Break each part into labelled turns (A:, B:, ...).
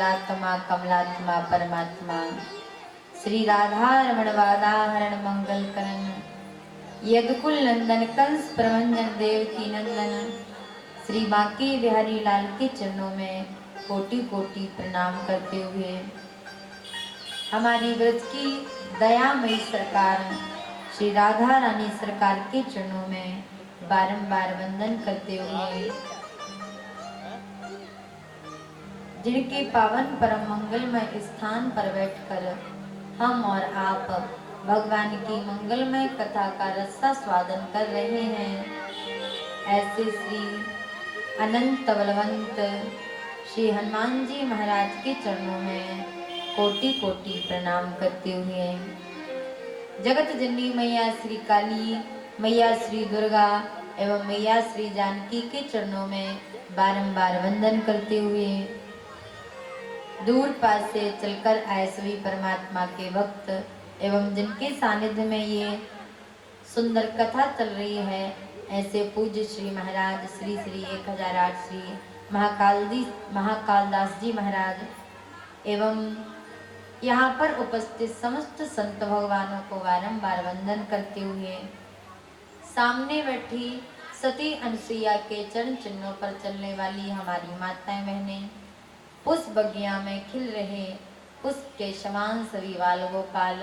A: आत्मा कमलात्मा परमात्मा श्री राधा रमण वादाहरण मंगल करण यदुकुल नंदन कंस प्रभंजन देव की नंदन श्री बांके बिहारी लाल के चरणों में कोटि कोटि प्रणाम करते हुए हमारी व्रज की दयामयी सरकार श्री राधा रानी सरकार के चरणों में बारंबार वंदन करते हुए जिनके पावन परम मंगलमय स्थान पर बैठकर हम और आप भगवान की मंगलमय कथा का रसा स्वादन कर रहे हैं, ऐसे श्री अनंत बलवंत श्री हनुमान जी महाराज के चरणों में कोटि कोटि प्रणाम करते हुए जगत जननी मैया श्री काली, मैया श्री दुर्गा एवं मैया श्री जानकी के चरणों में बारंबार वंदन करते हुए दूर पास से चलकर आए सभी परमात्मा के भक्त एवं जिनके सानिध्य में ये सुंदर कथा चल रही है, ऐसे पूज्य श्री महाराज श्री श्री 1008 श्री महाकालदास जी महाराज एवं यहाँ पर उपस्थित समस्त संत भगवानों को बारंबार वंदन करते हुए सामने बैठी सती अनुसुईया के चरण चिन्हों पर चलने वाली हमारी माताएं बहनें, पुष्प बगिया में खिल रहे पुष्प के समान सभी बाल गोपाल,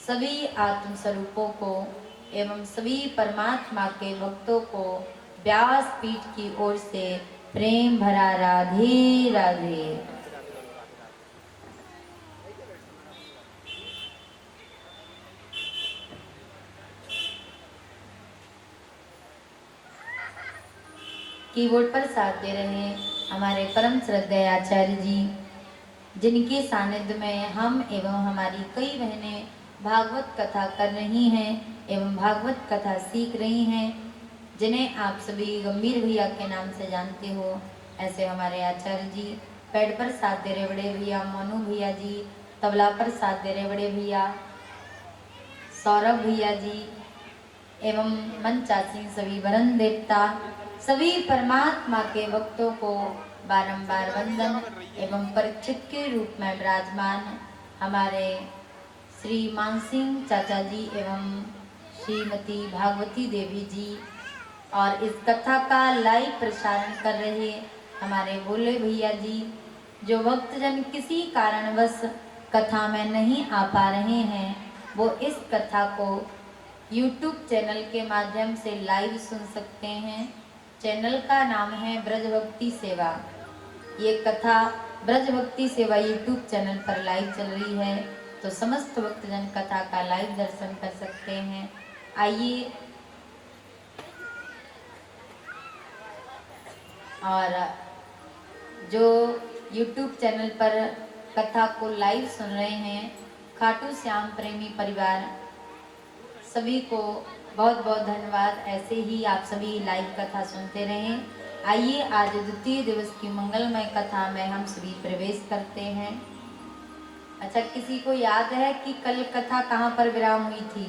A: सभी आत्म स्वरूपों को एवं सभी परमात्मा के भक्तों को व्यास पीठ की ओर से प्रेम भरा राधे राधे। कीबोर्ड पर साथ दे रहे हमारे परम श्रद्धेय आचार्य जी, जिनके सानिध्य में हम एवं हमारी कई बहनें भागवत कथा कर रही हैं एवं भागवत कथा सीख रही हैं, जिन्हें आप सभी गंभीर भैया के नाम से जानते हो, ऐसे हमारे आचार्य जी पैड पर साथ दे रहे बड़े भैया मोनू भैया जी, तबला पर साथ दे रहे बड़े भैया सौरभ भैया जी एवं मंचासी सभी वरण देवता, सभी परमात्मा के भक्तों को बारंबार वंदन एवं परीक्षित के रूप में विराजमान हमारे श्री मानसिंह चाचा जी एवं श्रीमती भागवती देवी जी और इस कथा का लाइव प्रसारण कर रहे हमारे भोले भैया जी, जो भक्तजन किसी कारणवश कथा में नहीं आ पा रहे हैं, वो इस कथा को YouTube चैनल के माध्यम से लाइव सुन सकते हैं। चैनल का नाम है ब्रज भक्ति सेवा। ये कथा ब्रज भक्ति सेवा YouTube चैनल पर लाइव चल रही है, तो समस्त भक्तजन कथा का लाइव दर्शन कर सकते हैं। आइए और जो YouTube चैनल पर कथा को लाइव सुन रहे हैं, खाटू श्याम प्रेमी परिवार, सभी को बहुत बहुत धन्यवाद। ऐसे ही आप सभी लाइव कथा सुनते रहें। आइए आज द्वितीय दिवस की मंगलमय कथा में हम सभी प्रवेश करते हैं। अच्छा, किसी को याद है कि कल कथा कहाँ पर विराम हुई थी?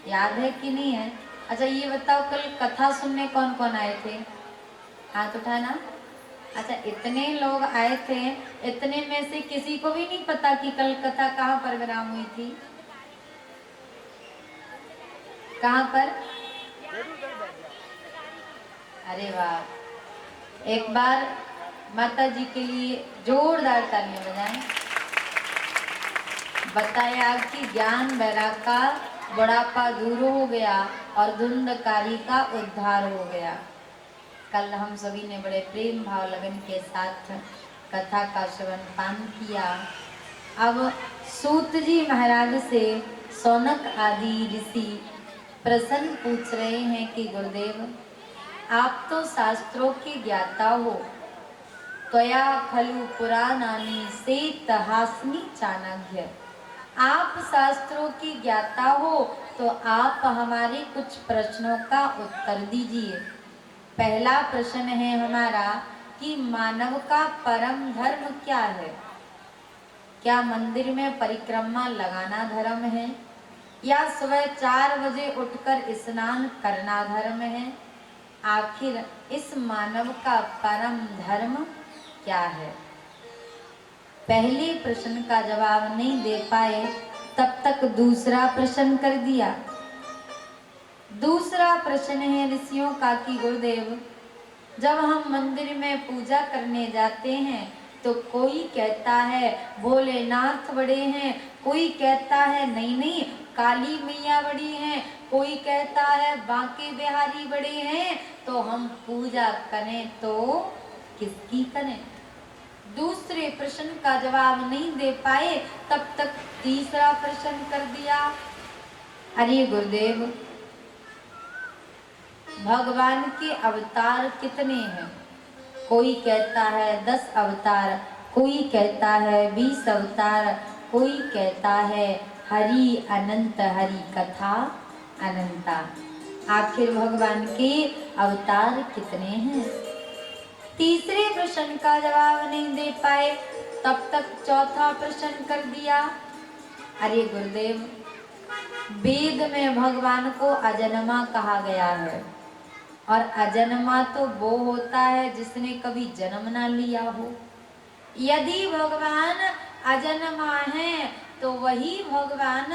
A: याद है कि नहीं है? अच्छा ये बताओ, कल कथा सुनने कौन कौन आए थे? हाथ उठाना। अच्छा, इतने लोग आए थे, इतने में से किसी को भी नहीं पता कि कल कथा कहाँ पर विराम हुई थी? कहाँ पर? अरे वाह, एक बार माता जी के लिए जोरदार तालियां बजाएं। बताया कि ज्ञान वैराग का बुढ़ापा दूर हो गया और धुंधकारी का उद्धार हो गया। कल हम सभी ने बड़े प्रेम भाव लगन के साथ कथा का श्रवण पान किया। अब सूत जी महाराज से सौनक आदि ऋषि प्रश्न पूछ रहे हैं कि गुरुदेव, आप तो शास्त्रों के ज्ञाता हो, त्वया खलु पुराणानि सेतहास्मि चाणक्य। आप शास्त्रों की ज्ञाता हो तो आप हमारे कुछ प्रश्नों का उत्तर दीजिए। पहला प्रश्न है हमारा कि मानव का परम धर्म क्या है? क्या मंदिर में परिक्रमा लगाना धर्म है, या सुबह 4 बजे उठकर स्नान करना धर्म है, आखिर इस मानव का परम धर्म क्या है? पहले प्रश्न का जवाब नहीं दे पाए, तब तक दूसरा प्रश्न कर दिया। दूसरा प्रश्न है ऋषियों का कि गुरुदेव, जब हम मंदिर में पूजा करने जाते हैं तो कोई कहता है भोलेनाथ बड़े हैं, कोई कहता है नहीं नहीं काली मैया बड़ी हैं, कोई कहता है बांके बिहारी बड़े हैं, तो हम पूजा करें तो किसकी करें? दूसरे प्रश्न का जवाब नहीं दे पाए, तब तक तीसरा प्रश्न कर दिया। अरे गुरुदेव, भगवान के अवतार कितने हैं? कोई कहता है 10 अवतार, कोई कहता है 20 अवतार, कोई कहता है हरि अनंत, हरि कथा अनंता। आखिर भगवान के अवतार कितने हैं? तीसरे प्रश्न का जवाब नहीं दे पाए, तब तक चौथा प्रश्न कर दिया। अरे गुरुदेव, वेद में भगवान को अजन्मा कहा गया है, और अजन्मा तो वो होता है जिसने कभी जन्म ना लिया हो। यदि भगवान अजन्मा है तो वही भगवान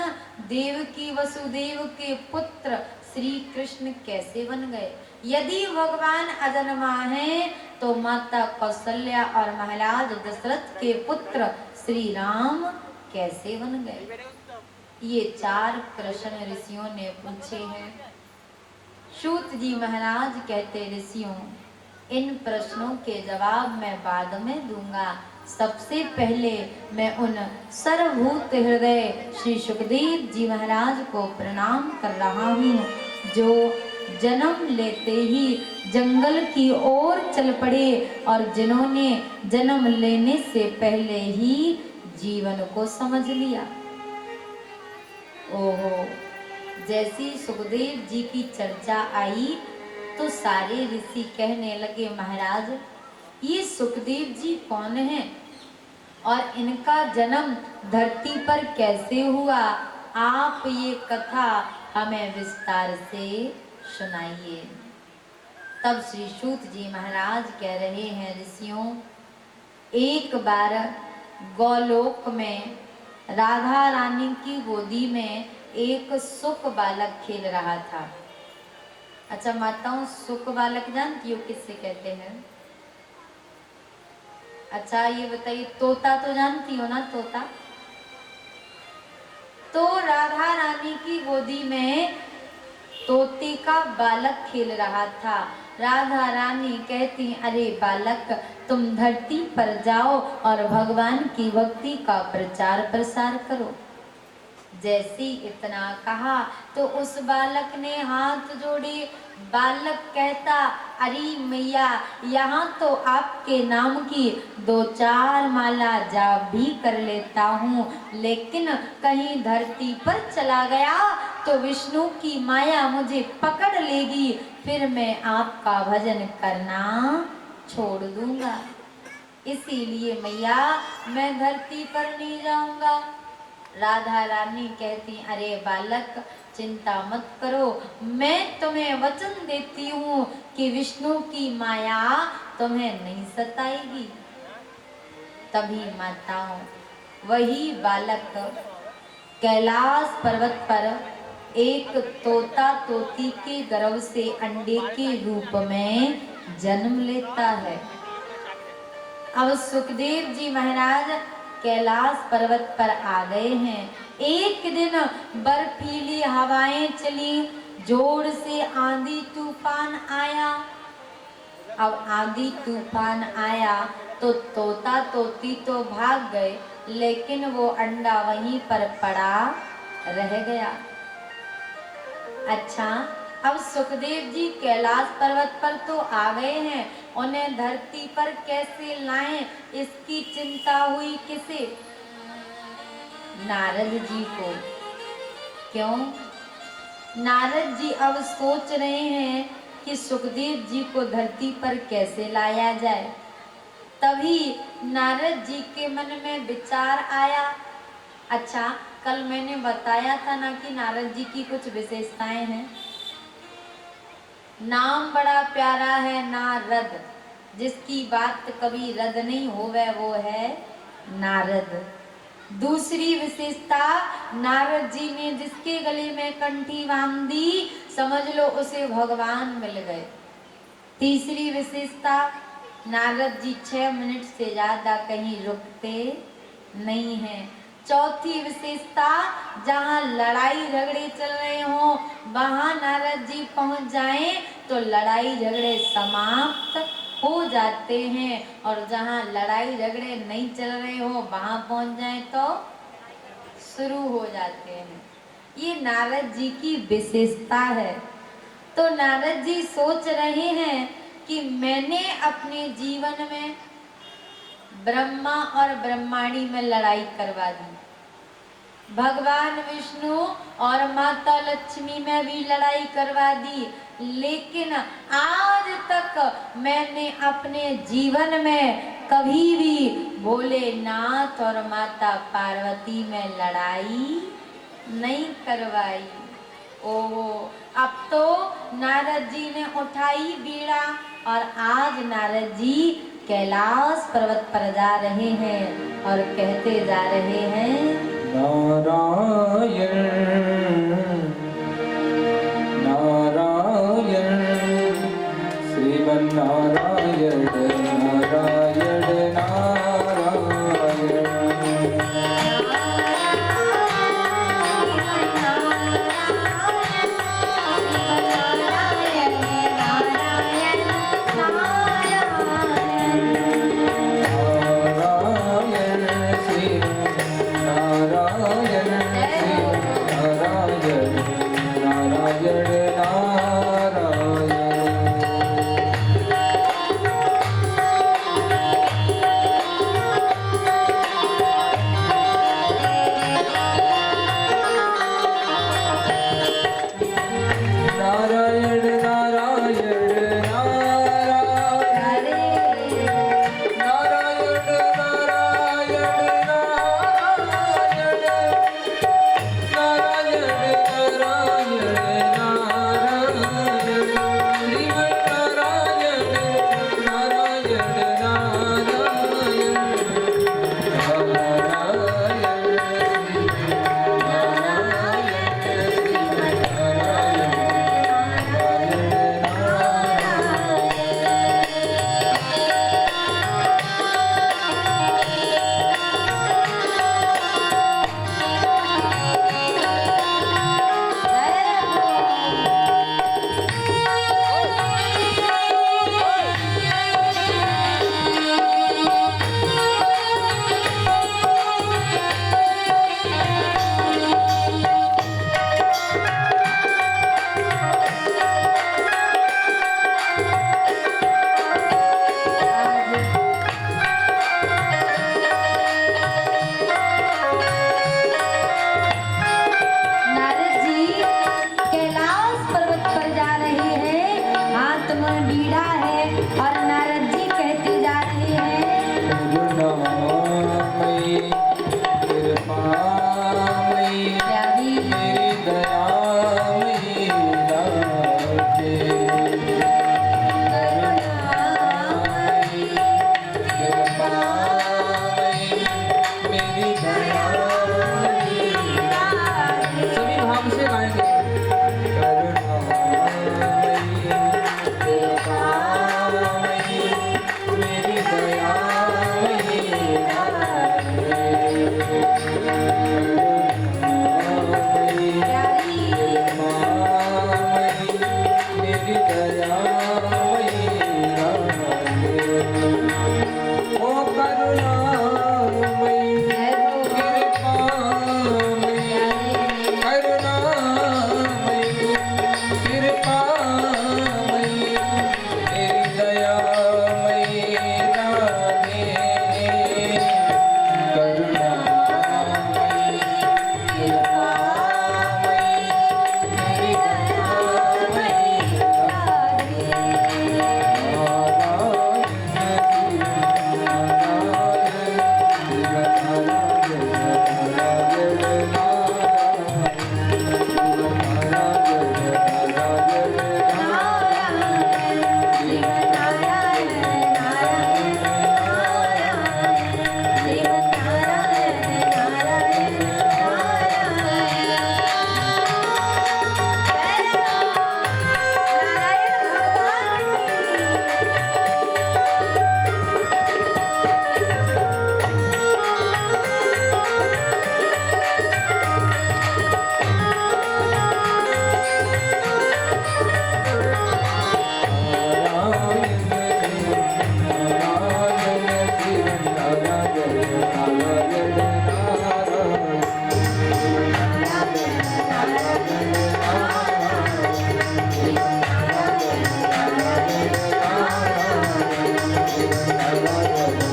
A: देवकी वसुदेव के पुत्र श्री कृष्ण कैसे बन गए? यदि भगवान अजन्मा है तो माता कौशल्या और महाराज दशरथ के पुत्र श्री राम कैसे बन गए? ये 4 प्रश्न ऋषियों ने पूछे हैं। सूत जी महाराज कहते, ऋषियों, इन प्रश्नों के जवाब मैं बाद में दूंगा। सबसे पहले मैं उन सर्वभूत हृदय श्री सुखदेव जी महाराज को प्रणाम कर रहा हूँ, जो जन्म लेते ही जंगल की ओर चल पड़े और जिन्होंने जन्म लेने से पहले ही जीवन को समझ लिया। ओहो, जैसी सुखदेव जी की चर्चा आई तो सारे ऋषि कहने लगे, महाराज ये सुखदेव जी कौन हैं और इनका जन्म धरती पर कैसे हुआ? आप ये कथा हमें विस्तार से सुनाइए। तब श्री सूत जी महाराज कह रहे हैं, ऋषियों, एक बार गोलोक में राधा रानी की गोदी में एक सुख बालक खेल रहा था। अच्छा माताओं, सुख बालक जानती हो किससे कहते हैं? अच्छा ये बताइए, तोता तो जानती हो ना, तोता? तो राधा रानी की गोदी में तोते का बालक खेल रहा था। राधा रानी कहती, अरे बालक, तुम धरती पर जाओ और भगवान की भक्ति का प्रचार प्रसार करो। जैसी इतना कहा तो उस बालक ने हाथ जोड़े। बालक कहता, अरे मैया, यहाँ तो आपके नाम की 2-4 माला जाप भी कर लेता हूँ, लेकिन कहीं धरती पर चला गया तो विष्णु की माया मुझे पकड़ लेगी, फिर मैं आपका भजन करना छोड़ दूंगा। इसीलिए मैया मैं धरती पर नहीं जाऊंगा। राधा रानी कहती, अरे बालक, चिंता मत करो, मैं तुम्हें वचन देती हूँ कि विष्णु की माया तुम्हें नहीं सताएगी। तभी माताओं, वही बालक कैलाश पर्वत पर एक तोता तोती के गर्भ से अंडे के रूप में जन्म लेता है। अब सुखदेव जी महाराज कैलाश पर्वत पर आ गए हैं। एक दिन बर्फीली हवाएं चली, जोर से आंधी तूफान आया। अब आंधी तूफान आया तो तोता तोती तो भाग गए, लेकिन वो अंडा वहीं पर पड़ा रह गया। अच्छा, अब सुखदेव जी कैलाश पर्वत पर तो आ गए हैं, उन्हें धरती पर कैसे लाएं, इसकी चिंता हुई किसे? नारद जी को। क्यों? नारद जी अब सोच रहे हैं कि सुखदेव जी को धरती पर कैसे लाया जाए। तभी नारद जी के मन में विचार आया। अच्छा, कल मैंने बताया था ना कि नारद जी की कुछ विशेषताएं हैं। नाम बड़ा प्यारा है नारद, जिसकी बात कभी रद्द नहीं होवे वो है नारद। दूसरी विशेषता, नारद जी ने जिसके गले में कंठी बांध दी, समझ लो उसे भगवान मिल गए। तीसरी विशेषता, नारद जी 6 मिनट से ज्यादा कहीं रुकते नहीं हैं। चौथी विशेषता, जहाँ लड़ाई झगड़े चल रहे हो वहां नारद जी पहुंच जाएं तो लड़ाई झगड़े समाप्त हो जाते हैं, और जहाँ लड़ाई झगड़े नहीं चल रहे हो वहां पहुंच जाएं तो शुरू हो जाते हैं। ये नारद जी की विशेषता है। तो नारद जी सोच रहे हैं कि मैंने अपने जीवन में ब्रह्मा और ब्रह्माणी में लड़ाई करवा दी, भगवान विष्णु और माता लक्ष्मी में भी लड़ाई करवा दी, लेकिन आज तक मैंने अपने जीवन में कभी भी भोलेनाथ और माता पार्वती में लड़ाई नहीं करवाई। ओहो, अब तो नारद जी ने उठाई बीड़ा और आज नारद जी कैलाश पर्वत पर जा रहे हैं और कहते जा रहे हैं,
B: नारायण नारायण श्रीमन्नारायण नारायण नारायण।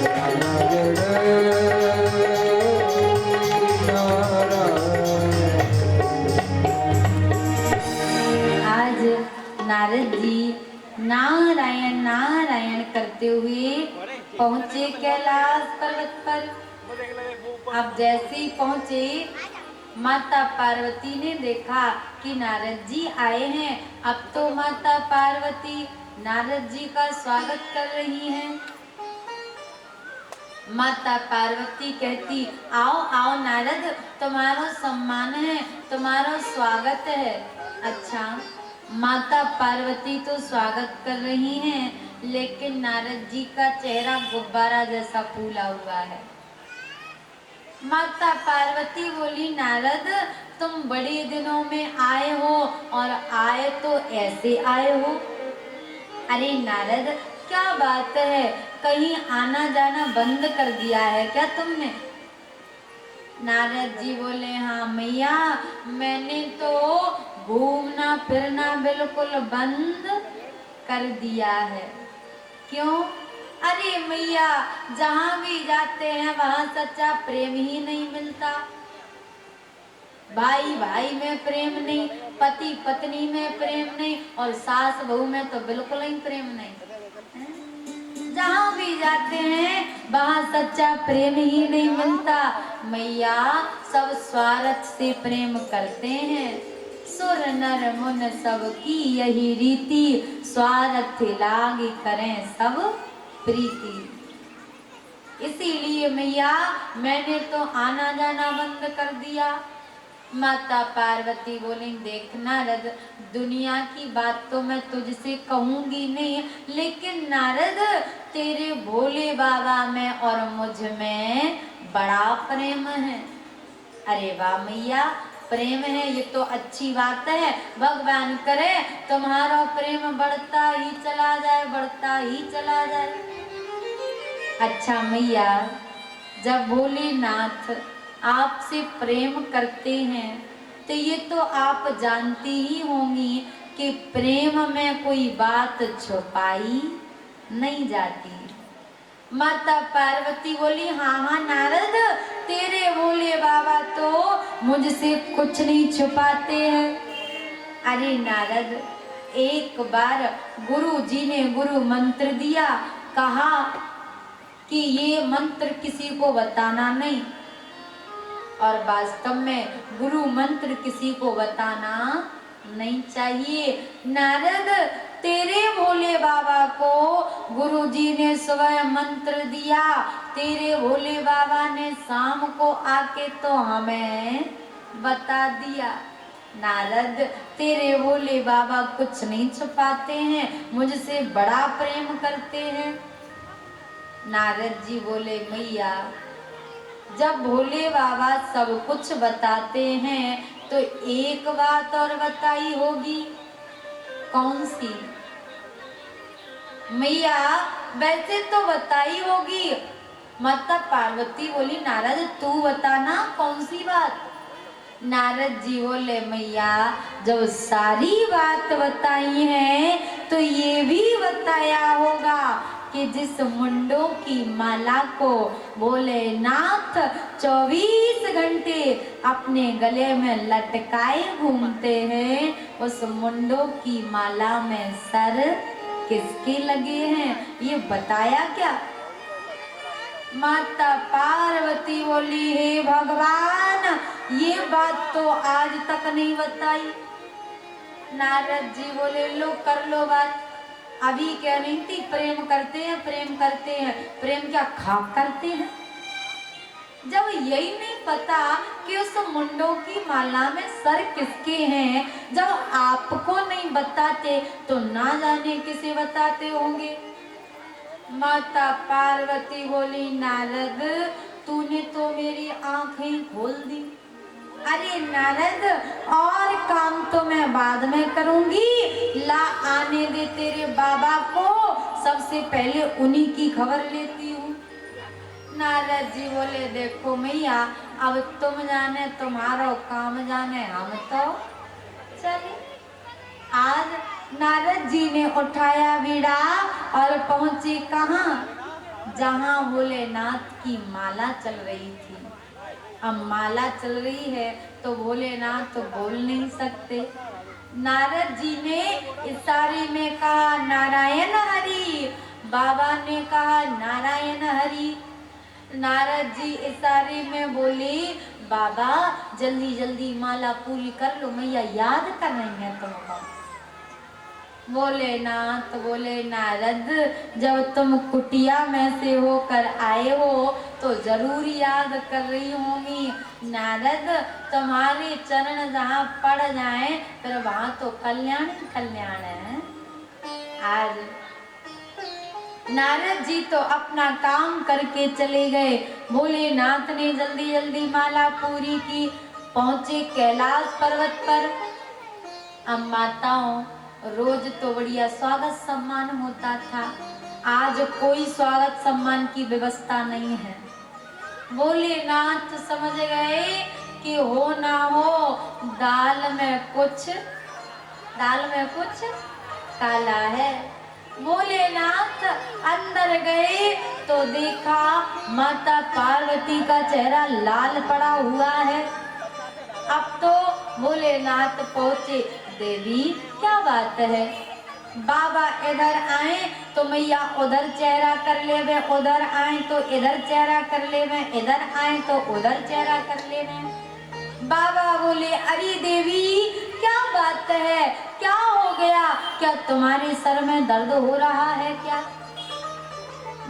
A: आज नारद जी नारायण नारायण करते हुए पहुंचे कैलाश पर्वत पर। अब जैसे ही पहुंचे माता पार्वती ने देखा कि नारद जी आए हैं। अब तो माता पार्वती नारद जी का स्वागत कर रही हैं। माता पार्वती कहती, आओ आओ नारद, तुम्हारा सम्मान है, तुम्हारा स्वागत है। अच्छा, माता पार्वती तो स्वागत कर रही हैं, लेकिन नारद जी का चेहरा गुब्बारा जैसा फूला हुआ है। माता पार्वती बोली, नारद तुम बड़े दिनों में आए हो और आए तो ऐसे आए हो। अरे नारद क्या बात है, कहीं आना जाना बंद कर दिया है क्या तुमने? नारद जी बोले, हाँ मैया, मैंने तो घूमना फिरना बिल्कुल बंद कर दिया है। क्यों? अरे मैया, जहाँ भी जाते हैं वहाँ सच्चा प्रेम ही नहीं मिलता। भाई भाई में प्रेम नहीं, पति पत्नी में प्रेम नहीं, और सास बहू में तो बिल्कुल ही प्रेम नहीं। जहाँ भी जाते हैं वहाँ सच्चा प्रेम ही नहीं मिलता। मैया, सब स्वार्थ से प्रेम करते हैं। सुर नर मुन सब की यही रीति, स्वार्थ लागे करें सब प्रीति। इसीलिए मैया मैंने तो आना जाना बंद कर दिया। माता पार्वती बोली, देख नारद, दुनिया की बात तो मैं तुझसे कहूंगी नहीं, लेकिन नारद तेरे भोले बाबा में और मुझ में बड़ा प्रेम है। अरे वाह मैया, प्रेम है ये तो अच्छी बात है। भगवान करे तुम्हारा प्रेम बढ़ता ही चला जाए, बढ़ता ही चला जाए। अच्छा मैया, जब भोलेनाथ आपसे प्रेम करते हैं तो ये तो आप जानती ही होंगी कि प्रेम में कोई बात छुपाई नहीं जाती। माता पार्वती बोली, हाँ हाँ नारद, तेरे भोले बाबा तो मुझसे कुछ नहीं छुपाते हैं। अरे नारद, एक बार गुरु जी ने गुरु मंत्र दिया, कहा कि ये मंत्र किसी को बताना नहीं, और वास्तव में गुरु मंत्र किसी को बताना नहीं चाहिए। नारद, तेरे भोले बाबा को गुरु जी ने सुबह मंत्र दिया, तेरे भोले बाबा ने शाम को आके तो हमें बता दिया। नारद, तेरे भोले बाबा कुछ नहीं छुपाते हैं, मुझसे बड़ा प्रेम करते हैं। नारद जी बोले, मैया, जब भोले बाबा सब कुछ बताते हैं तो एक बात और बताई होगी, कौन सी? मैया, वैसे तो बताई होगी। माता पार्वती बोली, नारद तू बताना कौन सी बात? नारद जी बोले, मैया, जब सारी बात बताई है तो ये भी बताया होगा कि जिस मुंडों की माला को भोलेनाथ 24 घंटे अपने गले में लटकाए घूमते हैं, उस मुंडों की माला में सर किसके लगे हैं, ये बताया क्या? माता पार्वती बोली, हे भगवान, ये बात तो आज तक नहीं बताई। नारद जी बोले, लो कर लो बात। अभी क्या नहीं थी, प्रेम करते हैं प्रेम करते हैं, प्रेम क्या खाक करते हैं? जब यही नहीं पता कि उस मुंडों की माला में सर किसके हैं, जब आपको नहीं बताते तो ना जाने किसे बताते होंगे। माता पार्वती बोली, नारद तूने तो मेरी आंखें खोल दी। अरे नारद, और काम तो मैं बाद में करूंगी, ला आने दे तेरे बाबा को, सबसे पहले उन्हीं की खबर लेती हूँ। नारद जी बोले, देखो मैया, अब तुम जाने तुम्हारा काम जाने, हम तो चले। आज नारद जी ने उठाया बीड़ा और पहुंचे कहाँ? जहाँ भोलेनाथ की माला चल रही थी। अब माला चल रही है तो भोलेनाथ तो बोल नहीं सकते। नारद जी ने इशारे में कहा नारायण हरि, बाबा ने कहा नारायण हरि। नारद जी इशारे में बोले बाबा जल्दी जल्दी माला पूरी कर लो, मैया याद कर रही है तुमको। भोलेनाथ बोले नारद जब तुम कुटिया में से होकर आए हो तो जरूर याद कर रही होंगी। नारद तुम्हारे चरण जहाँ पड़ जाए फिर वहां तो कल्याण ही कल्याण है। आज नारद जी तो अपना काम करके चले गए। भोलेनाथ ने जल्दी जल्दी माला पूरी की, पहुंचे कैलाश पर्वत पर। अब माताओं रोज तो बढ़िया स्वागत सम्मान होता था, आज कोई स्वागत सम्मान की व्यवस्था नहीं है। भोलेनाथ समझ गए कि हो ना हो दाल में कुछ काला है। भोलेनाथ अंदर गए तो देखा माता पार्वती का चेहरा लाल पड़ा हुआ है। अब तो भोलेनाथ पहुंचे, देवी क्या बात है। बाबा इधर आए तो मैया उधर चेहरा कर ले, वे उधर आए तो इधर चेहरा कर ले, वे इधर आए तो उधर चेहरा कर ले। बाबा बोले अरे देवी क्या बात है, क्या हो गया, क्या तुम्हारे सर में दर्द हो रहा है क्या।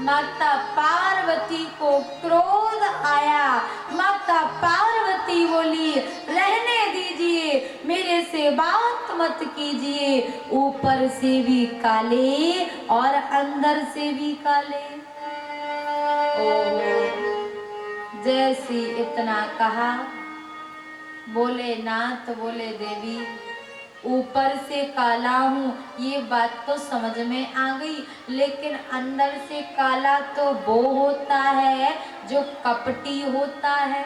A: माता पार्वती को क्रोध आया। माता पार्वती बोली रहने दीजिए, मेरे से बात मत कीजिए, ऊपर से भी काले और अंदर से भी काले। जैसी इतना कहा भोलेनाथ बोले देवी ऊपर से काला हूँ ये बात तो समझ में आ गई, लेकिन अंदर से काला तो वो होता है जो कपटी होता है।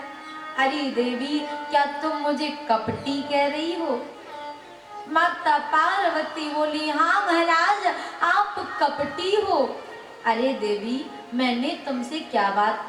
A: अरे देवी क्या तुम मुझे कपटी कह रही हो। माता पार्वती बोली हाँ महाराज आप कपटी हो। अरे देवी मैंने तुमसे क्या बात